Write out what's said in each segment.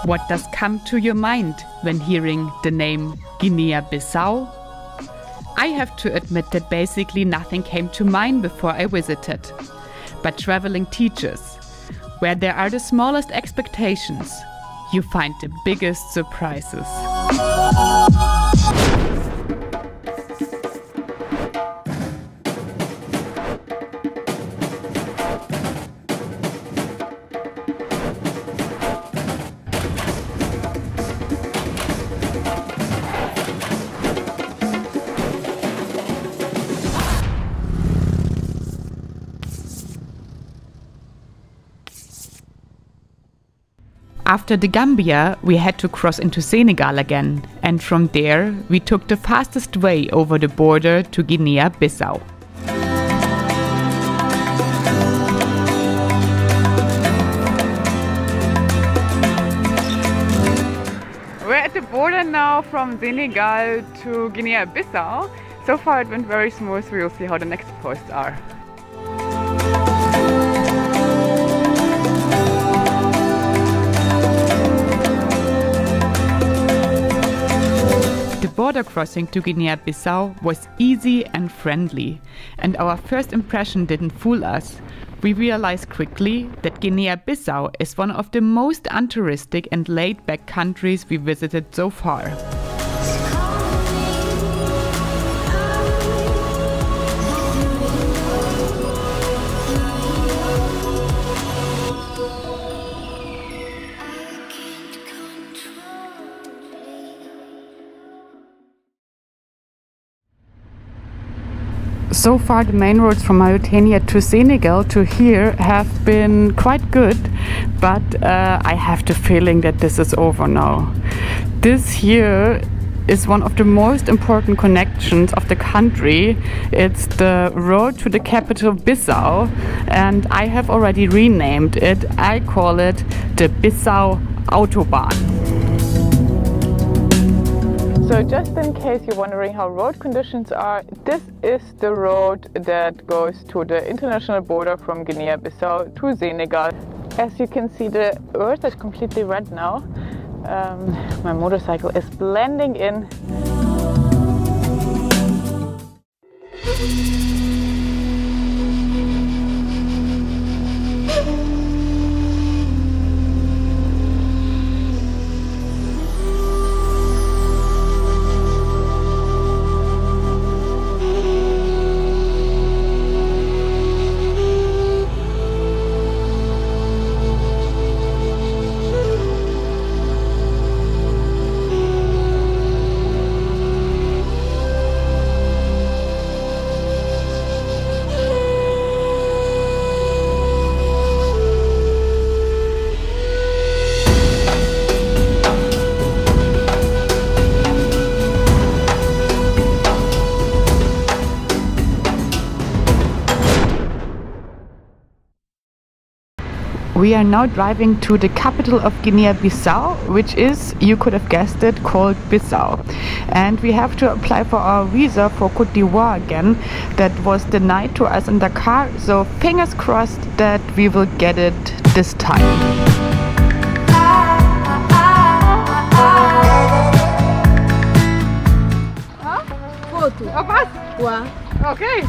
What does come to your mind when hearing the name Guinea-Bissau? I have to admit that basically nothing came to mind before I visited. But traveling teaches. Where there are the smallest expectations, you find the biggest surprises. After the Gambia, we had to cross into Senegal again, and from there we took the fastest way over the border to Guinea-Bissau. We're at the border now from Senegal to Guinea-Bissau. So far it went very smooth, we'll see how the next posts are. The border crossing to Guinea-Bissau was easy and friendly, and our first impression didn't fool us. We realized quickly that Guinea-Bissau is one of the most untouristic and laid-back countries we visited so far. So far the main roads from Mauritania to Senegal to here have been quite good, but I have the feeling that this is over now. This here is one of the most important connections of the country. It's the road to the capital Bissau, and I have already renamed it. I call it the Bissau Autobahn. So just in case you're wondering how road conditions are, this is the road that goes to the international border from Guinea-Bissau to Senegal. As you can see, the earth is completely red now. My motorcycle is blending in. We are now driving to the capital of Guinea-Bissau, which is, you could have guessed it, called Bissau. And we have to apply for our visa for Cote d'Ivoire again. That was denied to us in Dakar, so fingers crossed that we will get it this time. Moto. Oh, was? Ouais. Okay.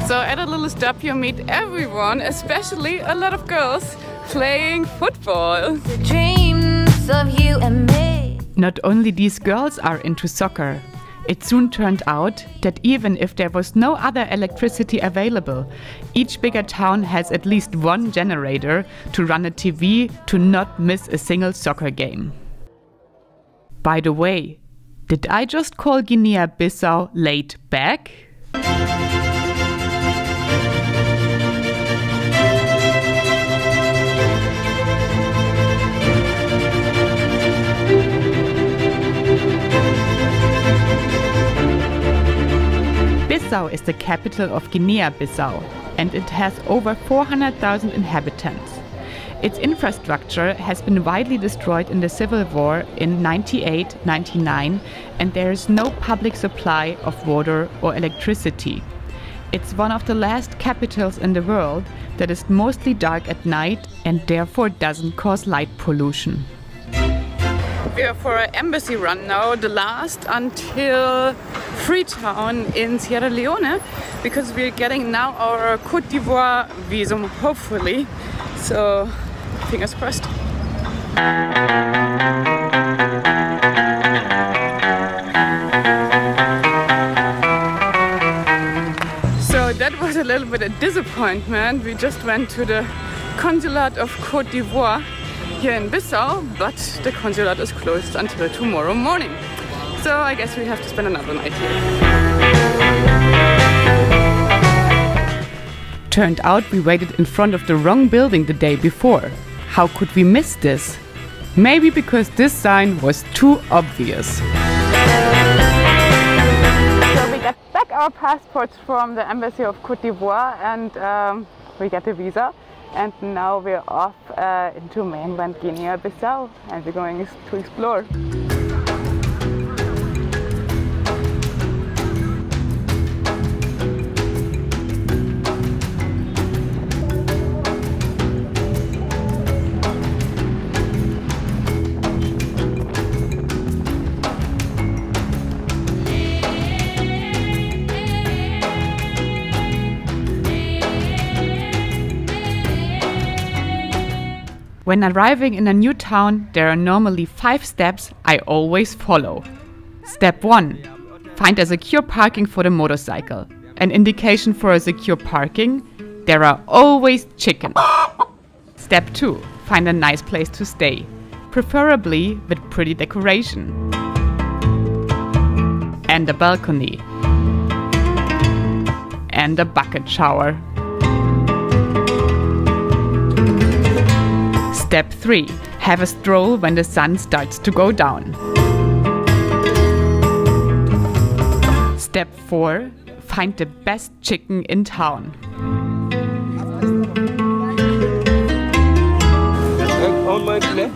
So at a little stop you meet everyone, especially a lot of girls playing football. The dreams of you and me. Not only these girls are into soccer. It soon turned out that even if there was no other electricity available, each bigger town has at least one generator to run a TV to not miss a single soccer game. By the way, did I just call Guinea-Bissau laid back? Bissau is the capital of Guinea-Bissau, and it has over 400,000 inhabitants. Its infrastructure has been widely destroyed in the civil war in 98-99, and there is no public supply of water or electricity. It's one of the last capitals in the world that is mostly dark at night and therefore doesn't cause light pollution. We are for an embassy run now, the last until Freetown in Sierra Leone, because we're getting now our Cote d'Ivoire visum, hopefully. So, fingers crossed. So that was a little bit of disappointment. We just went to the consulate of Cote d'Ivoire here in Bissau, but the consulate is closed until tomorrow morning. So I guess we have to spend another night here. Turned out we waited in front of the wrong building the day before. How could we miss this? Maybe because this sign was too obvious. So we got back our passports from the embassy of Cote d'Ivoire and we got the visa. And now we're off into mainland Guinea-Bissau and we're going to explore. When arriving in a new town, there are normally 5 steps I always follow. Step 1. Find a secure parking for the motorcycle. An indication for a secure parking: there are always chickens. Step 2. Find a nice place to stay, preferably with pretty decoration. And a balcony. And a bucket shower. Step 3. Have a stroll when the sun starts to go down. Step 4. Find the best chicken in town.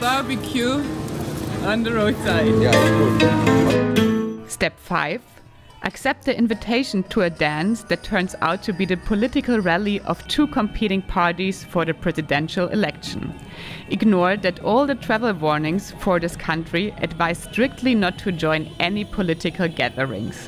Barbecue on the roadside. Step 5. Accept the invitation to a dance that turns out to be the political rally of 2 competing parties for the presidential election. Ignore that all the travel warnings for this country advise strictly not to join any political gatherings.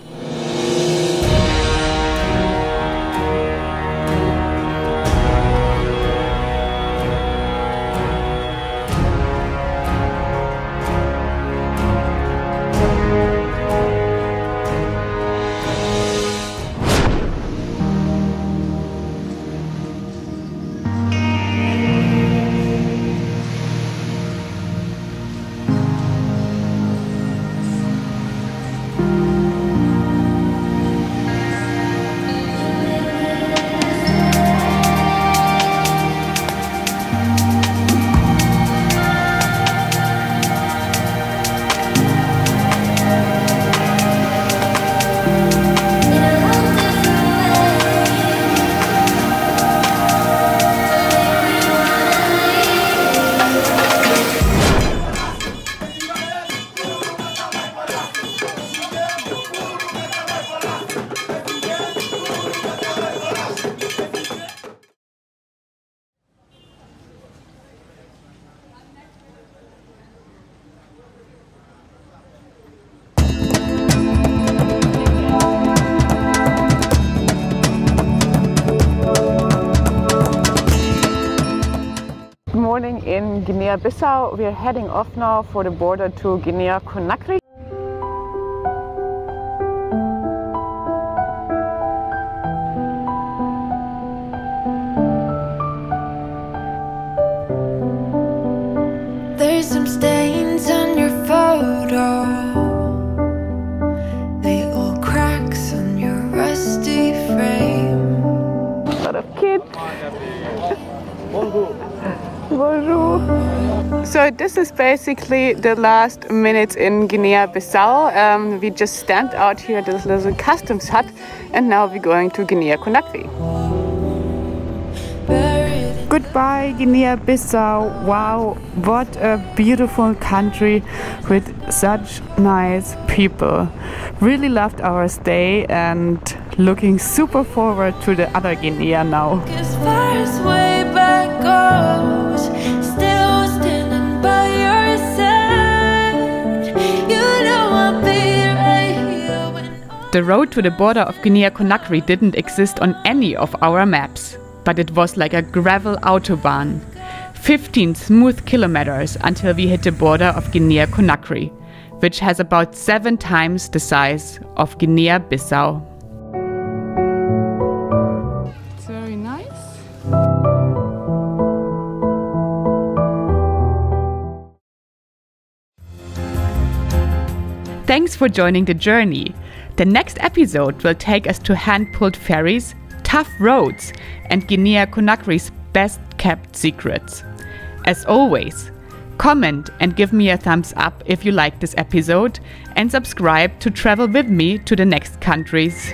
Morning in Guinea-Bissau. We are heading off now for the border to Guinea-Conakry. There's some stains on your photo, little cracks on your rusty frame. A lot of kids. Bonjour. So this is basically the last minutes in Guinea-Bissau. We just stand out here at this little customs hut and now we're going to Guinea-Conakry. Goodbye Guinea-Bissau. Wow, what a beautiful country with such nice people. Really loved our stay and Looking super forward to the other Guinea now. As far as way back goes, still standing by your side. You know I'll be right here when The road to the border of Guinea-Conakry didn't exist on any of our maps, but it was like a gravel autobahn. 15 smooth kilometers until we hit the border of Guinea-Conakry, which has about 7 times the size of Guinea-Bissau. It's very nice. Thanks for joining the journey. The next episode will take us to hand-pulled ferries, tough roads, and Guinea-Conakry's best-kept secrets. As always, comment and give me a thumbs up if you liked this episode, and subscribe to travel with me to the next countries.